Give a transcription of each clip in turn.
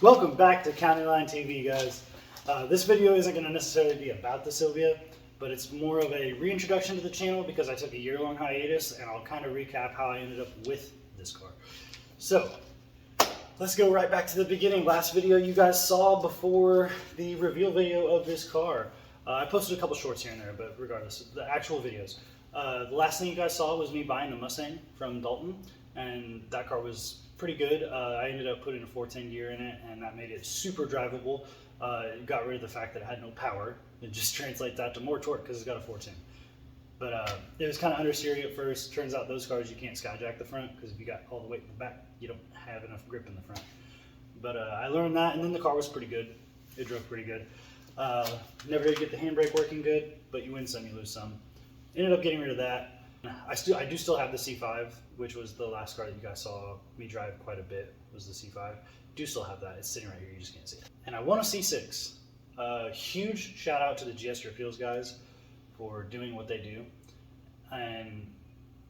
Welcome back to CountyLine TV, guys. This video isn't going to necessarily be about the Sylvia, but it's more of a reintroduction to the channel because I took a year-long hiatus, and I'll kind of recap how I ended up with this car. So, let's go right back to the beginning. Last video you guys saw before the reveal video of this car. I posted a couple shorts here and there, but regardless, the actual videos. The last thing you guys saw was me buying the Mustang from Dalton, and that car was pretty good. I ended up putting a 410 gear in it, and that made it super drivable. It got rid of the fact that it had no power. It just translates that to more torque because it's got a 410. But it was kind of understeering at first. Turns out those cars you can't skyjack the front because if you got all the weight in the back, you don't have enough grip in the front. But I learned that, and then the car was pretty good. It drove pretty good. Never did get the handbrake working good, but you win some, you lose some. Ended up getting rid of that. I do still have the C5, which was the last car that you guys saw me drive quite a bit, was the C5. Do still have that. It's sitting right here, you just can't see it. And I want a C6. Huge shout out to the GS Repeals guys for doing what they do. And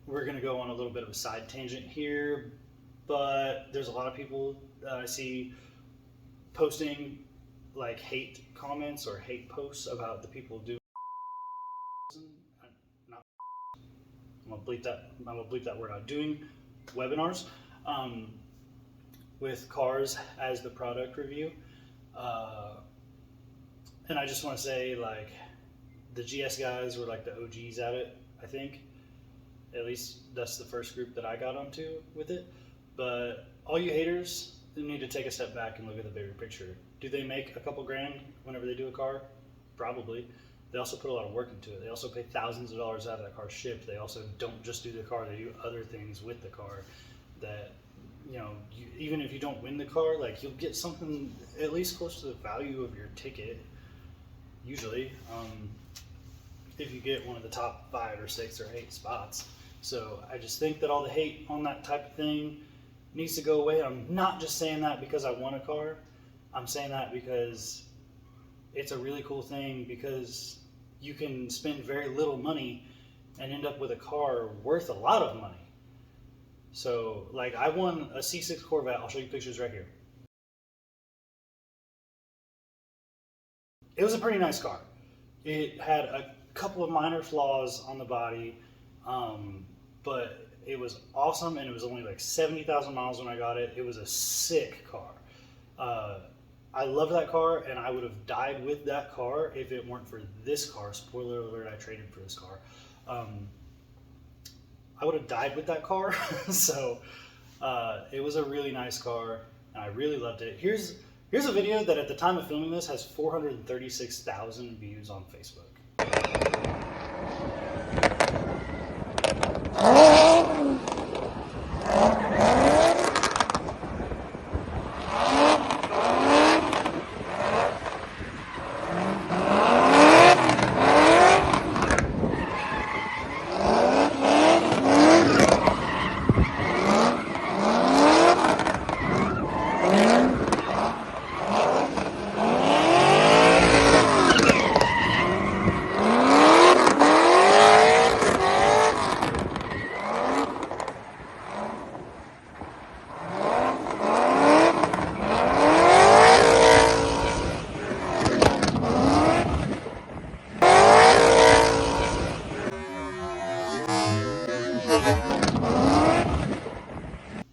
we're gonna go on a little bit of a side tangent here, but there's a lot of people I see posting like hate comments or hate posts about the people doing I'm gonna bleep that word out. Doing webinars with cars as the product review, and I just want to say, like, the GS guys were like the OGs at it. I think, at least that's the first group that I got onto with it. But all you haters need to take a step back and look at the bigger picture. Do they make a couple grand whenever they do a car? Probably. They also put a lot of work into it. They also pay thousands of dollars out of that car shipped. They also don't just do the car, they do other things with the car that, you know, even if you don't win the car, like, you'll get something at least close to the value of your ticket, usually, if you get one of the top 5 or 6 or 8 spots. So I just think that all the hate on that type of thing needs to go away. I'm not just saying that because I won a car. I'm saying that because it's a really cool thing, because you can spend very little money and end up with a car worth a lot of money. So, like, I won a C6 Corvette. I'll show you pictures right here. It was a pretty nice car. It had a couple of minor flaws on the body, but it was awesome, and it was only like 70,000 miles when I got it. It was a sick car. I love that car, and I would have died with that car if it weren't for this car. Spoiler alert, I traded for this car. I would have died with that car. So it was a really nice car, and I really loved it. Here's a video that at the time of filming this has 436,000 views on Facebook.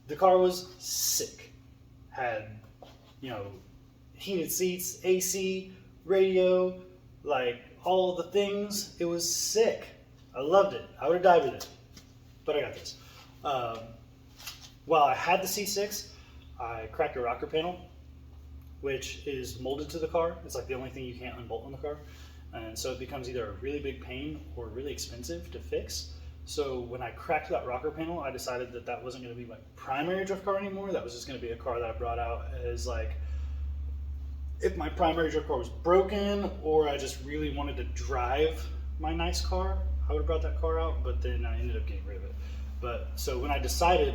The car was sick. Had, you know, heated seats, AC, radio, like all the things. It was sick. I loved it. I would have died with it, but I got this. While I had the C6, I cracked a rocker panel, which is molded to the car. It's like the only thing you can't unbolt on the car. And so it becomes either a really big pain or really expensive to fix. So when I cracked that rocker panel, I decided that that wasn't going to be my primary drift car anymore. That was just going to be a car that I brought out as, like, if my primary drift car was broken or I just really wanted to drive my nice car, I would have brought that car out, but then I ended up getting rid of it. But so when I decided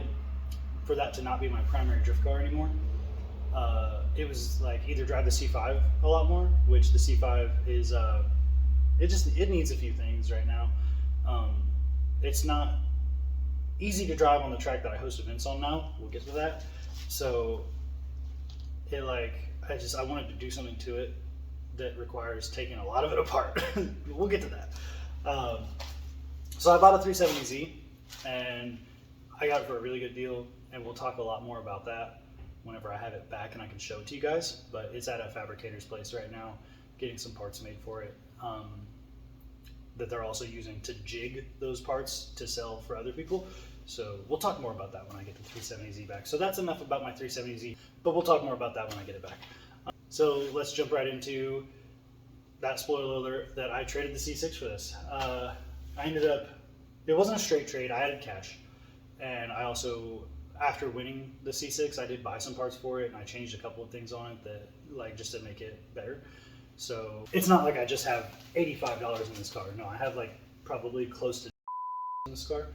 for that to not be my primary drift car anymore, it was like either drive the C5 a lot more, which the C5 is, it needs a few things right now. It's not easy to drive on the track that I host events on now. We'll get to that. So I wanted to do something to it that requires taking a lot of it apart. We'll get to that. So I bought a 370Z, and I got it for a really good deal, and we'll talk a lot more about that whenever I have it back and I can show it to you guys. But it's at a fabricator's place right now, getting some parts made for it that they're also using to jig those parts to sell for other people. So we'll talk more about that when I get the 370Z back. So that's enough about my 370Z, but we'll talk more about that when I get it back. So let's jump right into that spoiler alert that I traded the C6 for this. I ended up, it wasn't a straight trade, I added cash. And I also, after winning the C6, I did buy some parts for it, and I changed a couple of things on it that, like, just to make it better. So it's not like I just have $85 in this car. No, I have like probably close to in this car.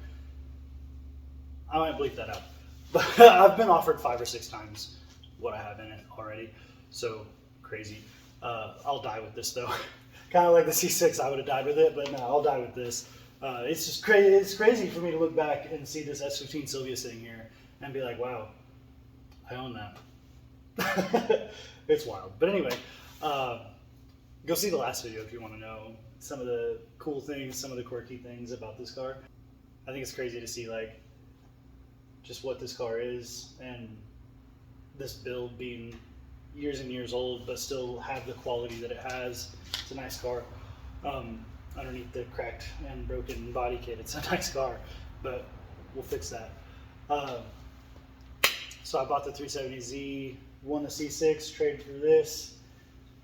I might bleep that out. But I've been offered 5 or 6 times what I have in it already. So crazy. I'll die with this though. Kind of like the C6, I would have died with it, but no, I'll die with this. It's just crazy. It's crazy for me to look back and see this S15 Sylvia sitting here and be like, wow, I own that. It's wild. But anyway, go see the last video if you want to know some of the cool things, some of the quirky things about this car. I think it's crazy to see like just what this car is, and this build being years and years old but still have the quality that it has. It's a nice car. Underneath the cracked and broken body kit, it's a nice car, but we'll fix that. So I bought the 370Z, won the C6, traded for this.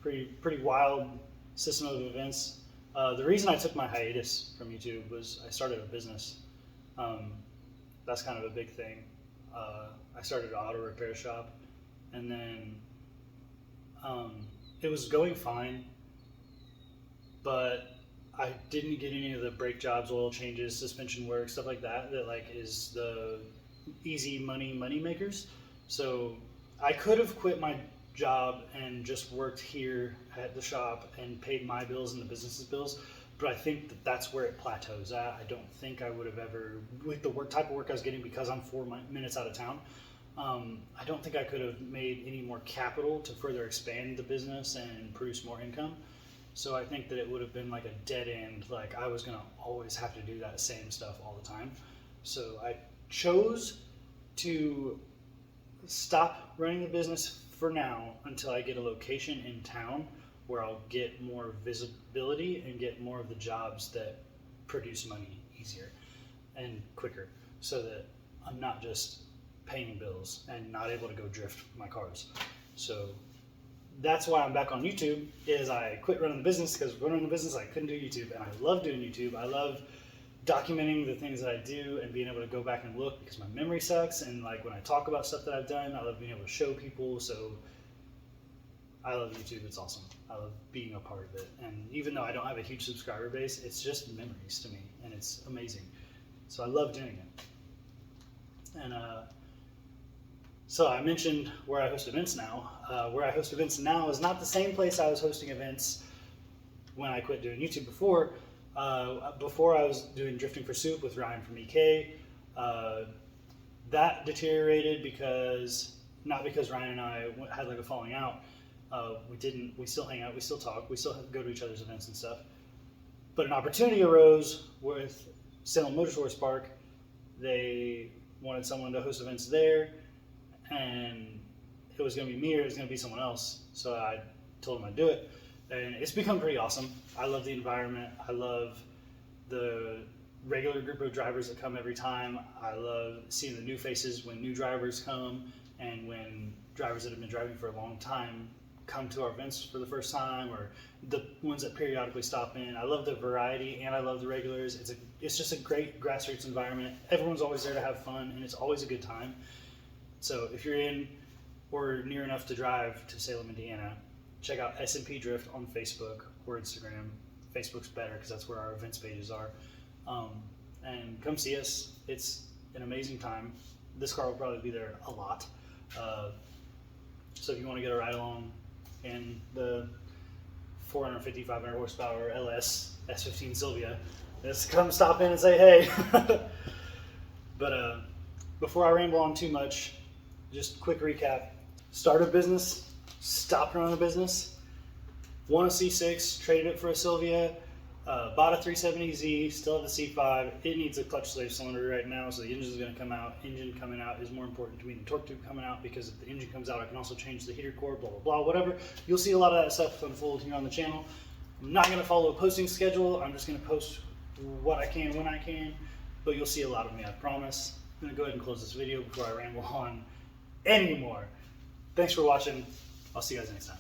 Pretty wild system of events. The reason I took my hiatus from YouTube was I started a business. That's kind of a big thing. I started an auto repair shop, and then it was going fine, but I didn't get any of the brake jobs, oil changes, suspension work, stuff like that like is the easy money makers. So I could have quit my job and just worked here at the shop and paid my bills and the business's bills, but I think that that's where it plateaus at. I don't think I would have ever, with the type of work I was getting, because I'm 4 minutes out of town, I don't think I could have made any more capital to further expand the business and produce more income. So I think that it would have been like a dead end, like I was gonna always have to do that same stuff all the time. So I chose to stop running the business for now until I get a location in town where I'll get more visibility and get more of the jobs that produce money easier and quicker, so that I'm not just paying bills and not able to go drift my cars. So that's why I'm back on YouTube, is I quit running the business, because running the business I couldn't do YouTube, and I love doing YouTube. I love documenting the things that I do and being able to go back and look, because my memory sucks, and like when I talk about stuff that I've done, I love being able to show people. So I love YouTube. It's awesome. I love being a part of it, and even though I don't have a huge subscriber base, it's just memories to me, and it's amazing. So I love doing it. And so I mentioned where I host events now. Where I host events now is not the same place I was hosting events when I quit doing YouTube before. Before I was doing Drifting for Soup with Ryan from EK. That deteriorated not because Ryan and I had like a falling out. We still hang out, we still talk, we still go to each other's events and stuff. But an opportunity arose with Salem Motorsports Park. They wanted someone to host events there, and it was going to be me or it was going to be someone else. So I told them I'd do it, and it's become pretty awesome. I love the environment. I love the regular group of drivers that come every time. I love seeing the new faces when new drivers come, and when drivers that have been driving for a long time come to our events for the first time, or the ones that periodically stop in. I love the variety, and I love the regulars. It's just a great grassroots environment. Everyone's always there to have fun, and it's always a good time. So if you're in or near enough to drive to Salem, Indiana, check out S&P Drift on Facebook or Instagram. Facebook's better because that's where our events pages are. And come see us. It's an amazing time. This car will probably be there a lot. So if you want to get a ride along in the 450, 500 horsepower LS S15 Sylvia, just come stop in and say hey. But before I ramble on too much, just quick recap. start a business, stopped running a business, won a C6, traded it for a Sylvia, bought a 370Z, still have the C5. It needs a clutch slave cylinder right now, so the engine is going to come out. Engine coming out is more important to me than torque tube coming out, because if the engine comes out, I can also change the heater core, blah, blah, blah, whatever. You'll see a lot of that stuff unfold here on the channel. I'm not going to follow a posting schedule. I'm just going to post what I can when I can, but you'll see a lot of me, I promise. I'm going to go ahead and close this video before I ramble on anymore. Thanks for watching. I'll see you guys next time.